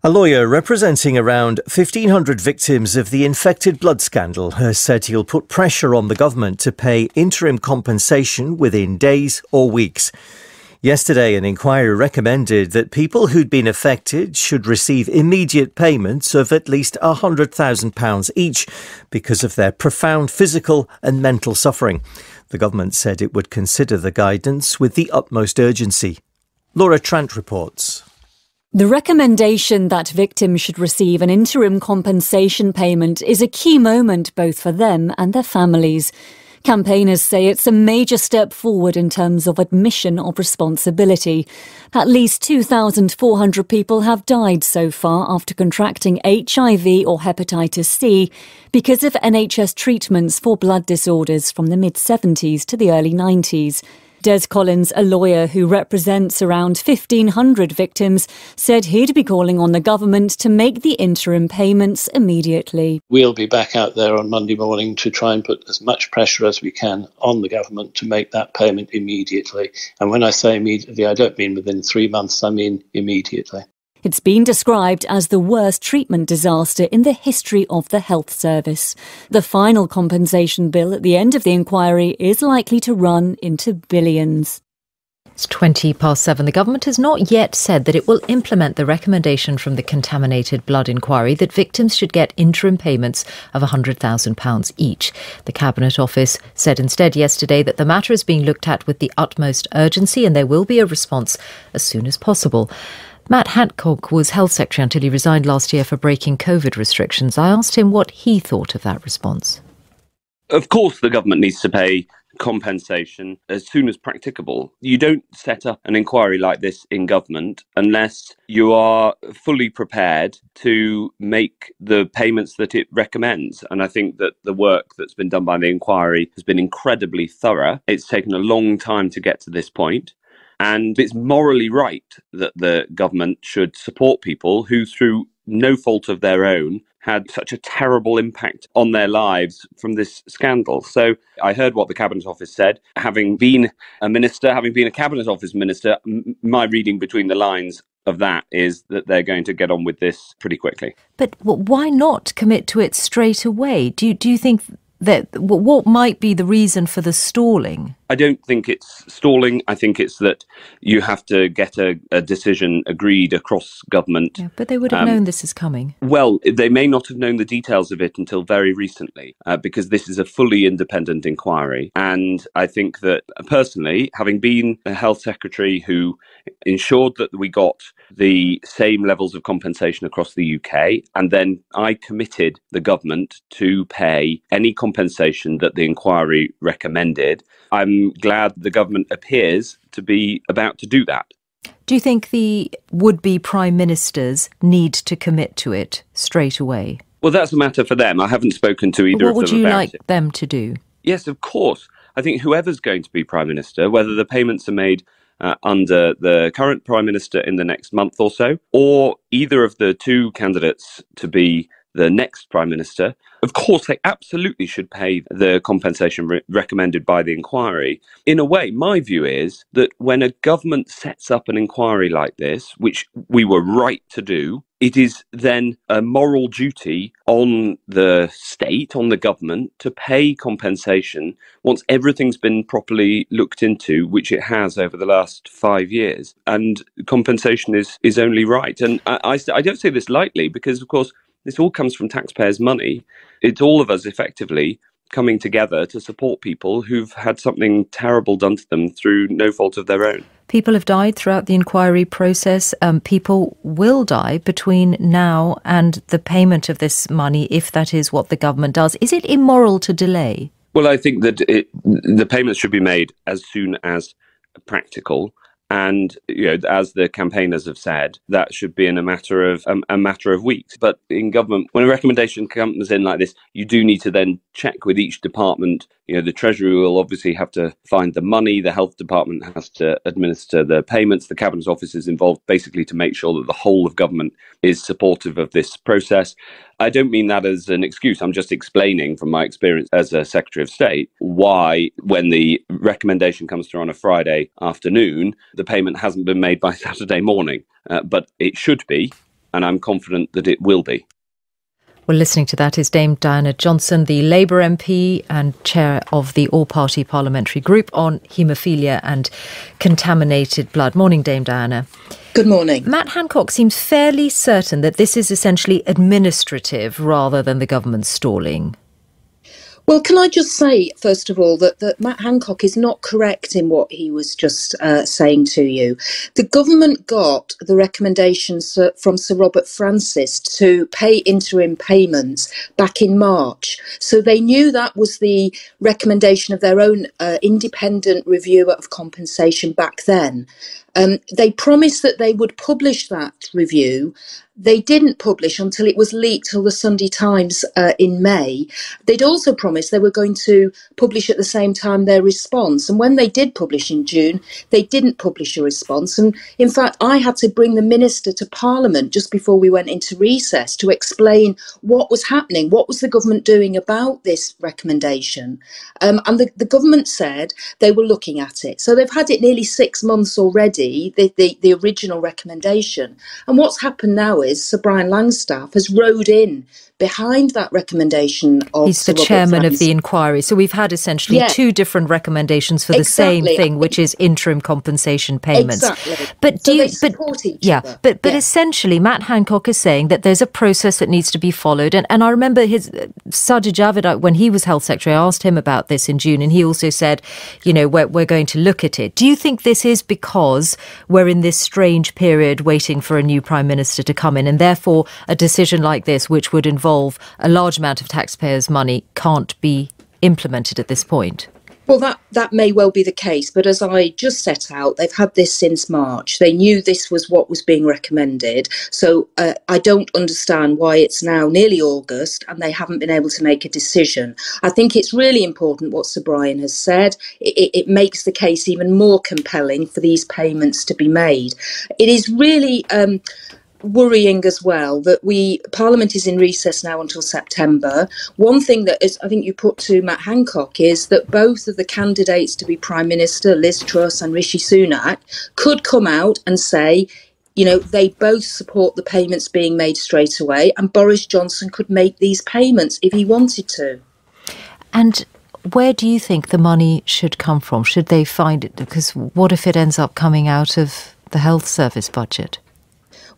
A lawyer representing around 1,500 victims of the infected blood scandal has said he'll put pressure on the government to pay interim compensation within days or weeks. Yesterday, an inquiry recommended that people who'd been affected should receive immediate payments of at least £100,000 each because of their profound physical and mental suffering. The government said it would consider the guidance with the utmost urgency. Laura Trant reports. The recommendation that victims should receive an interim compensation payment is a key moment both for them and their families. Campaigners say it's a major step forward in terms of admission of responsibility. At least 2,400 people have died so far after contracting HIV or hepatitis C because of NHS treatments for blood disorders from the mid-70s to the early 90s. Des Collins, a lawyer who represents around 1,500 victims, said he'd be calling on the government to make the interim payments immediately. We'll be back out there on Monday morning to try and put as much pressure as we can on the government to make that payment immediately. And when I say immediately, I don't mean within 3 months, I mean immediately. It's been described as the worst treatment disaster in the history of the health service. The final compensation bill at the end of the inquiry is likely to run into billions. It's 7:20. The government has not yet said that it will implement the recommendation from the Contaminated blood inquiry that victims should get interim payments of £100,000 each. The Cabinet Office said instead yesterday that the matter is being looked at with the utmost urgency and there will be a response as soon as possible. Matt Hancock was Health Secretary until he resigned last year for breaking COVID restrictions. I asked him what he thought of that response. Of course, the government needs to pay compensation as soon as practicable. You don't set up an inquiry like this in government unless you are fully prepared to make the payments that it recommends. And I think that the work that's been done by the inquiry has been incredibly thorough. It's taken a long time to get to this point. And it's morally right that the government should support people who, through no fault of their own, had such a terrible impact on their lives from this scandal. So I heard what the Cabinet Office said. Having been a minister, having been a Cabinet Office minister, my reading between the lines of that is that they're going to get on with this pretty quickly. But why not commit to it straight away? Do you think that what might be the reason for the stalling? I don't think it's stalling. I think it's that you have to get a decision agreed across government. Yeah, but they would have known this is coming. Well, they may not have known the details of it until very recently, because this is a fully independent inquiry. And I think that personally, having been a health secretary who ensured that we got the same levels of compensation across the UK, and then I committed the government to pay any compensation that the inquiry recommended, I'm glad the government appears to be about to do that. Do you think the would-be prime ministers need to commit to it straight away? Well, that's a matter for them. I haven't spoken to either of them about it. What would you like them to do? Yes, of course. I think whoever's going to be prime minister, whether the payments are made under the current prime minister in the next month or so, or either of the two candidates to be the next prime minister, of course they absolutely should pay the compensation recommended by the inquiry. In a way, my view is that when a government sets up an inquiry like this, which we were right to do, it is then a moral duty on the state, on the government, to pay compensation once everything's been properly looked into, which it has over the last 5 years. And compensation is only right. And I don't say this lightly because, of course, this all comes from taxpayers' money. It's all of us effectively coming together to support people who've had something terrible done to them through no fault of their own. People have died throughout the inquiry process. People will die between now and the payment of this money, if that is what the government does. Is it immoral to delay? Well, I think that the payments should be made as soon as practical. And as the campaigners have said, that should be in a matter of weeks. But in government, when a recommendation comes in like this, you do need to then check with each department. The Treasury will obviously have to find the money. The Health Department has to administer the payments. The Cabinet Office is involved basically to make sure that the whole of government is supportive of this process. I don't mean that as an excuse. I'm just explaining from my experience as a Secretary of State why, when the recommendation comes through on a Friday afternoon, the payment hasn't been made by Saturday morning. But it should be. and I'm confident that it will be. Well, listening to that is Dame Diana Johnson, the Labour MP and chair of the all-party parliamentary group on haemophilia and contaminated blood. Morning, Dame Diana. Good morning. Matt Hancock seems fairly certain that this is essentially administrative rather than the government stalling. Well, can I just say, first of all, that Matt Hancock is not correct in what he was just saying to you. The government got the recommendations from Sir Robert Francis to pay interim payments back in March. So they knew that was the recommendation of their own independent reviewer of compensation back then. They promised that they would publish that review. They didn't publish until it was leaked to the Sunday Times in May. They'd also promised they were going to publish at the same time their response. And when they did publish in June, they didn't publish a response. And in fact, I had to bring the Minister to Parliament just before we went into recess to explain what was happening, what was the government doing about this recommendation. And the government said they were looking at it. So they've had it nearly 6 months already, the original recommendation. And what's happened now is Sir Brian Langstaff has rode in behind that recommendation of He's the chairman of the inquiry. So we've had essentially two different recommendations for the same thing, which is interim compensation payments. Exactly. But so they support each other. But essentially Matt Hancock is saying that there's a process that needs to be followed. And I remember his Sajid Javid, when he was health secretary, I asked him about this in June, and he also said, you know, we're going to look at it. Do you think this is because we're in this strange period waiting for a new prime minister to come in, and therefore a decision like this, which would involve a large amount of taxpayers' money, can't be implemented at this point? Well, that may well be the case, but as I just set out, they've had this since March. They knew this was what was being recommended. So I don't understand why it's now nearly August and they haven't been able to make a decision. I think it's really important what Sir Brian has said. It makes the case even more compelling for these payments to be made. It is really worrying as well that Parliament is in recess now until September. One thing that is, I think you put to Matt Hancock, is that both of the candidates to be Prime Minister, Liz Truss and Rishi Sunak, could come out and say, you know, they both support the payments being made straight away, and Boris Johnson could make these payments if he wanted to. And where do you think the money should come from? Should they find it? Because what if it ends up coming out of the health service budget?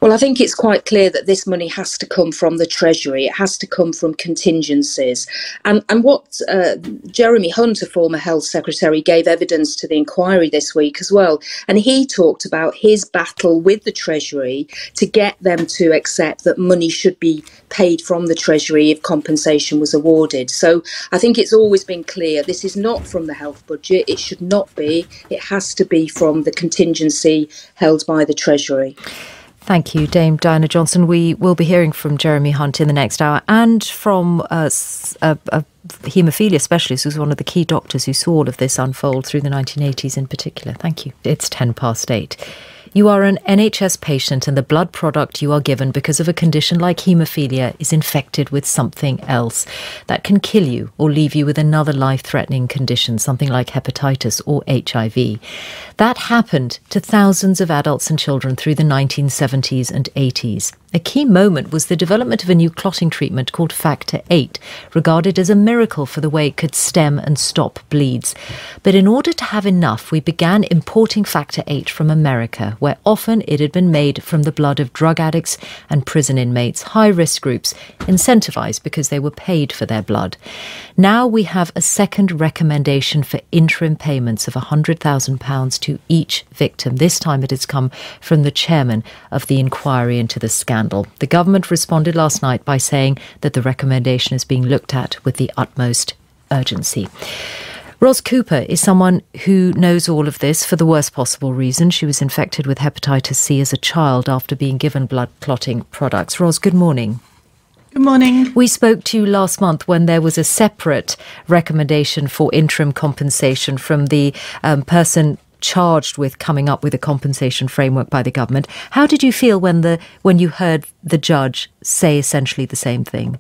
Well, I think it's quite clear that this money has to come from the Treasury. It has to come from contingencies. And what Jeremy Hunt, a former Health Secretary, gave evidence to the inquiry this week as well. And he talked about his battle with the Treasury to get them to accept that money should be paid from the Treasury if compensation was awarded. So I think it's always been clear this is not from the health budget. It should not be. It has to be from the contingency held by the Treasury. Thank you, Dame Diana Johnson. We will be hearing from Jeremy Hunt in the next hour, and from a haemophilia specialist who's one of the key doctors who saw all of this unfold through the 1980s in particular. Thank you. It's 8:10. You are an NHS patient and the blood product you are given because of a condition like haemophilia is infected with something else that can kill you or leave you with another life-threatening condition, something like hepatitis or HIV. That happened to thousands of adults and children through the 1970s and 80s. A key moment was the development of a new clotting treatment called Factor VIII, regarded as a miracle for the way it could stem and stop bleeds. But in order to have enough, we began importing Factor VIII from America, where often it had been made from the blood of drug addicts and prison inmates, high-risk groups, incentivised because they were paid for their blood. Now we have a second recommendation for interim payments of £100,000 to each victim. This time it has come from the chairman of the inquiry into the scandal. The government responded last night by saying that the recommendation is being looked at with the utmost urgency. Ros Cooper is someone who knows all of this for the worst possible reason. She was infected with hepatitis C as a child after being given blood clotting products. Ros, good morning. Good morning. We spoke to you last month when there was a separate recommendation for interim compensation from the person charged with coming up with a compensation framework by the government. How did you feel when you heard the judge say essentially the same thing?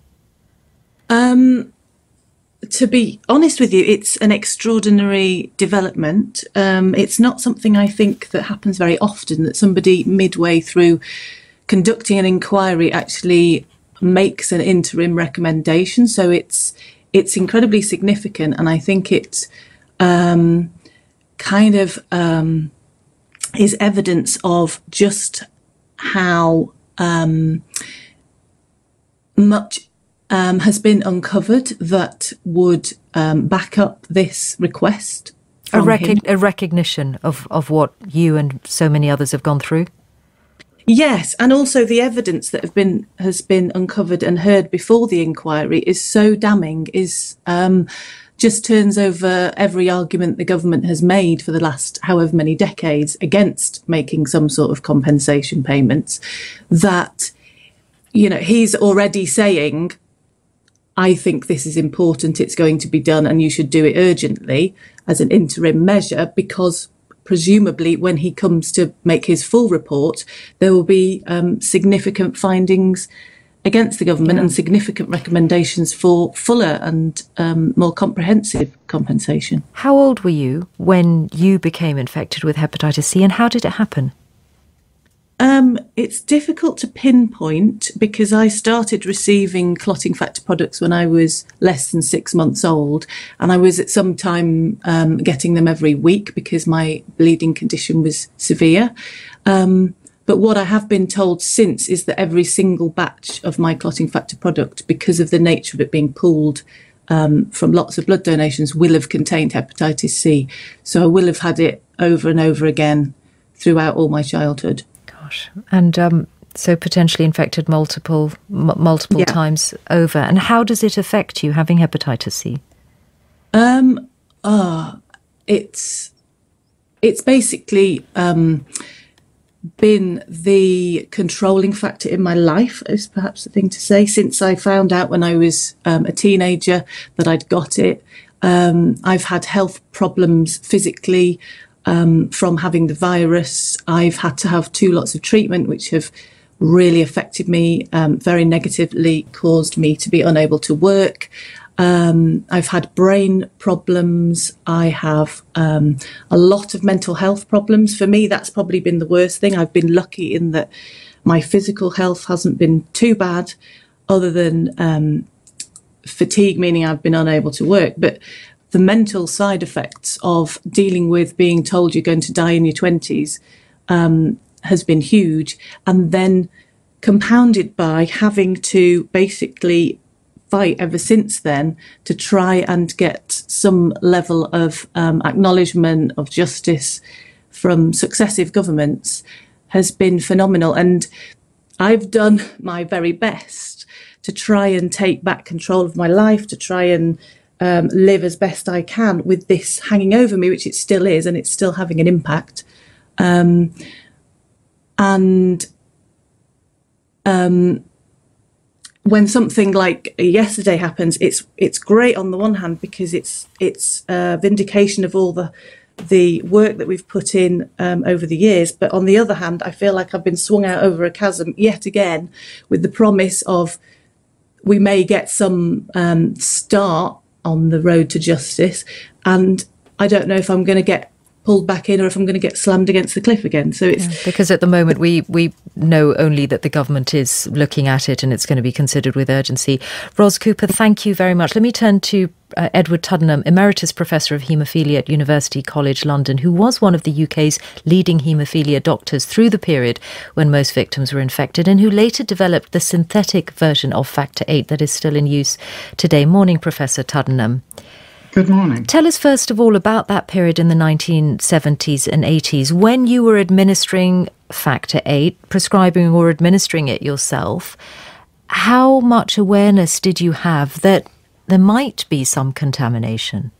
To be honest with you, it's an extraordinary development. It's not something I think that happens very often, that somebody midway through conducting an inquiry actually makes an interim recommendation. So it's incredibly significant, and I think it is evidence of just how much has been uncovered that would back up this request. A recognition of what you and so many others have gone through? Yes, and also the evidence that has been uncovered and heard before the inquiry is so damning, just turns over every argument the government has made for the last however many decades against making some sort of compensation payments, that, he's already saying, I think this is important, it's going to be done, and you should do it urgently as an interim measure, because presumably when he comes to make his full report, there will be significant findings against the government and significant recommendations for fuller and more comprehensive compensation. How old were you when you became infected with hepatitis C, and how did it happen? It's difficult to pinpoint, because I started receiving clotting factor products when I was less than 6 months old, and I was at some time getting them every week because my bleeding condition was severe. But what I have been told since is that every single batch of my clotting factor product, because of the nature of it being pooled from lots of blood donations, will have contained hepatitis C. So I will have had it over and over again throughout all my childhood. Gosh. And so potentially infected multiple times over. And how does it affect you, having hepatitis C? It's basically been the controlling factor in my life, is perhaps the thing to say, since I found out when I was a teenager that I'd got it. I've had health problems physically from having the virus. I've had to have 2 lots of treatment, which have really affected me very negatively, caused me to be unable to work. I've had brain problems. I have a lot of mental health problems. For me, that's probably been the worst thing. I've been lucky in that my physical health hasn't been too bad, other than fatigue, meaning I've been unable to work. But the mental side effects of dealing with being told you're going to die in your 20s has been huge. And then compounded by having to basically fight ever since then to try and get some level of acknowledgement of justice from successive governments has been phenomenal. And I've done my very best to try and take back control of my life, to try and live as best I can with this hanging over me, which it still is, and it's still having an impact. When something like yesterday happens, it's great on the one hand, because it's a vindication of all the work that we've put in over the years. But on the other hand, I feel like I've been swung out over a chasm yet again, with the promise of we may get some start on the road to justice, and I don't know if I'm going to get pulled back in or if I'm going to get slammed against the cliff again. So it's because at the moment we know only that the government is looking at it and it's going to be considered with urgency. Ros Cooper, thank you very much. Let me turn to Edward Tuddeham, Emeritus Professor of Haemophilia at University College London, who was one of the UK's leading haemophilia doctors through the period when most victims were infected, and who later developed the synthetic version of Factor VIII that is still in use today. Morning, Professor Tuddeham. Good morning. Tell us first of all about that period in the 1970s and 80s when you were administering Factor VIII, prescribing or administering it yourself. How much awareness did you have that there might be some contamination?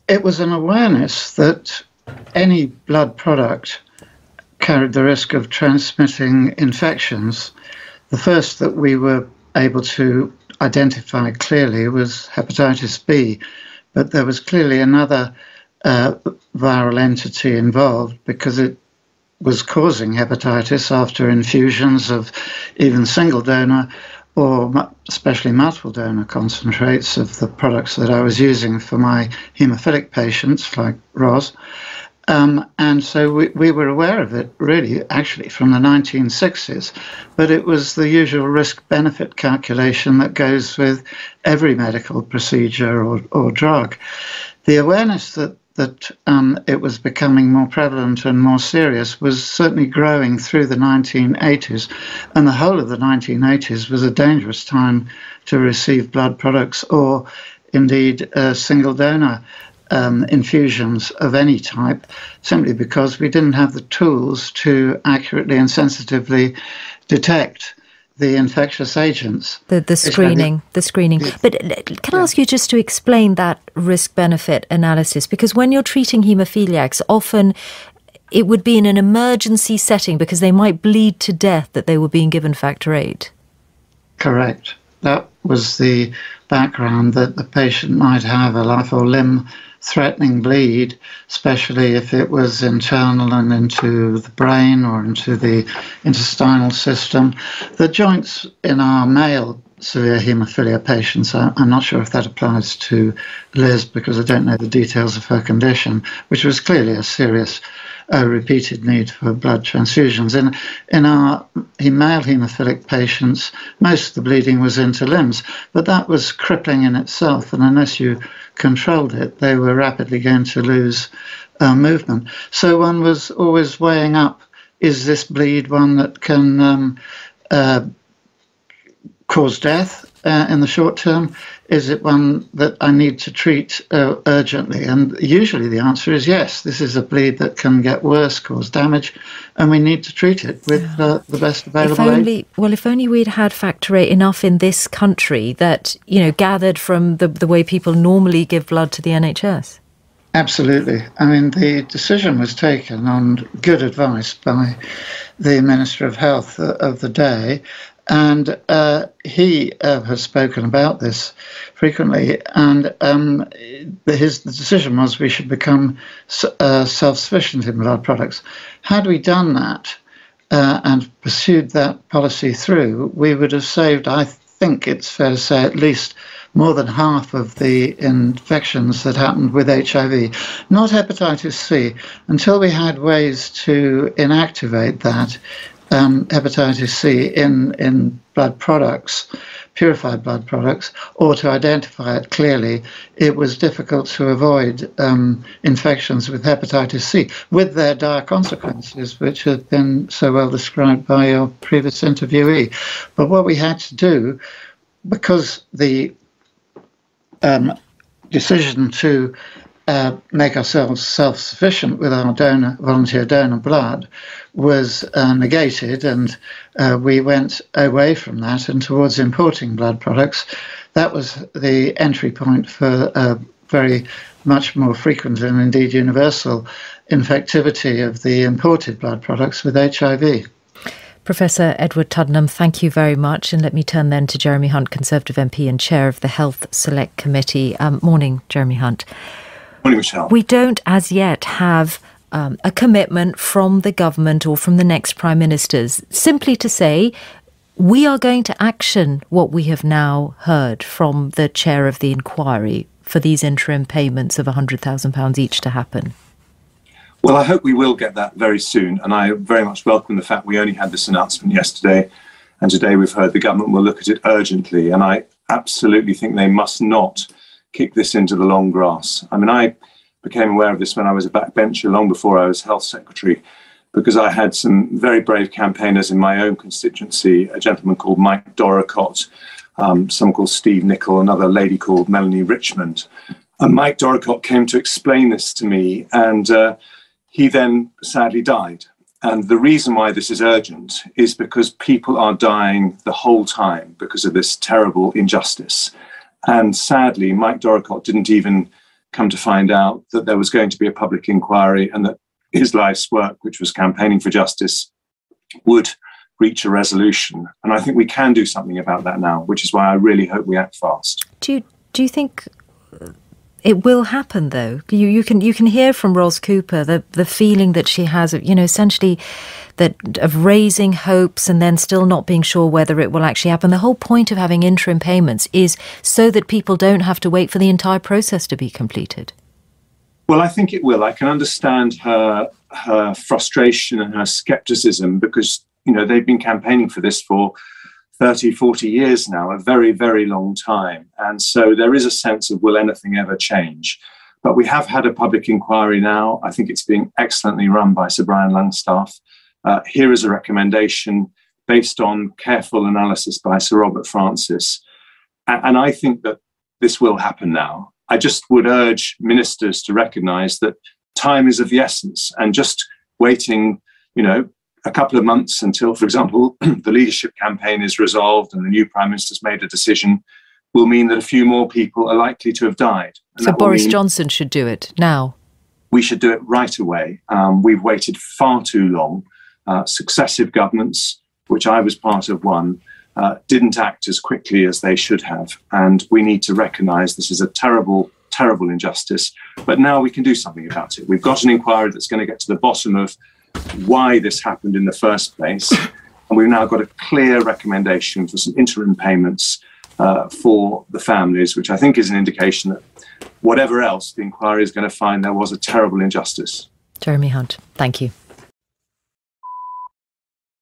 It was an awareness that any blood product carried the risk of transmitting infections. The first that we were able to identify clearly was hepatitis B, but there was clearly another viral entity involved, because it was causing hepatitis after infusions of even single donor or especially multiple donor concentrates of the products that I was using for my haemophilic patients, like Ros. And so we were aware of it, really, actually, from the 1960s. But it was the usual risk-benefit calculation that goes with every medical procedure or drug. The awareness that it was becoming more prevalent and more serious was certainly growing through the 1980s. And the whole of the 1980s was a dangerous time to receive blood products or, indeed, single donor infusions of any type, simply because we didn't have the tools to accurately and sensitively detect the infectious agents. The screening. But can I ask you just to explain that risk-benefit analysis? Because when you're treating haemophiliacs, often it would be in an emergency setting because they might bleed to death that they were being given factor VIII. Correct. That was the background, that the patient might have a life or limb threatening bleed, especially if it was internal and into the brain or into the intestinal system. The joints in our male severe haemophilia patients, I'm not sure if that applies to Liz because I don't know the details of her condition, which was clearly a serious repeated need for blood transfusions. In our male haemophilic patients, most of the bleeding was into limbs, but that was crippling in itself, and unless you controlled it, they were rapidly going to lose movement. So one was always weighing up, is this bleed one that can cause death in the short term? Is it one that I need to treat urgently? And usually the answer is yes. This is a bleed that can get worse, cause damage, and we need to treat it with the best available aid. If only we'd had factor VIII enough in this country that, gathered from the way people normally give blood to the NHS. Absolutely. I mean, the decision was taken on good advice by the Minister of Health of the day, and he has spoken about this frequently, and the decision was we should become self-sufficient in blood products. Had we done that and pursued that policy through, we would have saved, I think it's fair to say, at least more than half of the infections that happened with HIV. Not hepatitis C. Until we had ways to inactivate that, hepatitis C in blood products, purified blood products, or to identify it clearly, it was difficult to avoid infections with hepatitis C, with their dire consequences, which have been so well described by your previous interviewee. But what we had to do, because the decision to make ourselves self-sufficient with our volunteer donor blood was negated, and we went away from that and towards importing blood products. That was the entry point for very much more frequent and indeed universal infectivity of the imported blood products with HIV. Professor Edward Tuddeham, thank you very much. And let me turn then to Jeremy Hunt, Conservative MP and Chair of the Health Select Committee. Morning, Jeremy Hunt. Morning, Michelle. We don't as yet have a commitment from the government or from the next Prime Ministers simply to say, we are going to action what we have now heard from the chair of the inquiry for these interim payments of £100,000 each to happen. Well, I hope we will get that very soon, and I very much welcome the fact we only had this announcement yesterday, and today we've heard the government will look at it urgently, and I absolutely think they must not kick this into the long grass. I mean, I became aware of this when I was a backbencher long before I was Health Secretary, because I had some very brave campaigners in my own constituency, a gentleman called Mike Dorricott, someone called Steve Nicol, another lady called Melanie Richmond. And Mike Dorricott came to explain this to me, and he then sadly died. And the reason why this is urgent is because people are dying the whole time because of this terrible injustice. And sadly, Mike Dorricott didn't even come to find out that there was going to be a public inquiry and that his life's work, which was campaigning for justice, would reach a resolution. And I think we can do something about that now, which is why I really hope we act fast. Do you think it will happen, though? You can hear from Ros Cooper the feeling that she has, essentially that of raising hopes and then still not being sure whether it will actually happen. The whole point of having interim payments is so that people don't have to wait for the entire process to be completed. Well, I think it will. I can understand her frustration and her scepticism because, they've been campaigning for this for 30, 40 years now, a very, very long time. And so there is a sense of, will anything ever change? But we have had a public inquiry now. I think it's being excellently run by Sir Brian Longstaff. Here is a recommendation based on careful analysis by Sir Robert Francis. And I think that this will happen now. I just would urge ministers to recognise that time is of the essence, and just waiting, a couple of months until, for example, the leadership campaign is resolved and the new Prime Minister's made a decision will mean that a few more people are likely to have died. And so Boris Johnson should do it now? We should do it right away. We've waited far too long. Successive governments, which I was part of one, didn't act as quickly as they should have. And we need to recognise this is a terrible, terrible injustice. But now we can do something about it. We've got an inquiry that's going to get to the bottom of why this happened in the first place. And we've now got a clear recommendation for some interim payments for the families, which I think is an indication that whatever else, the inquiry is going to find there was a terrible injustice. Jeremy Hunt, thank you.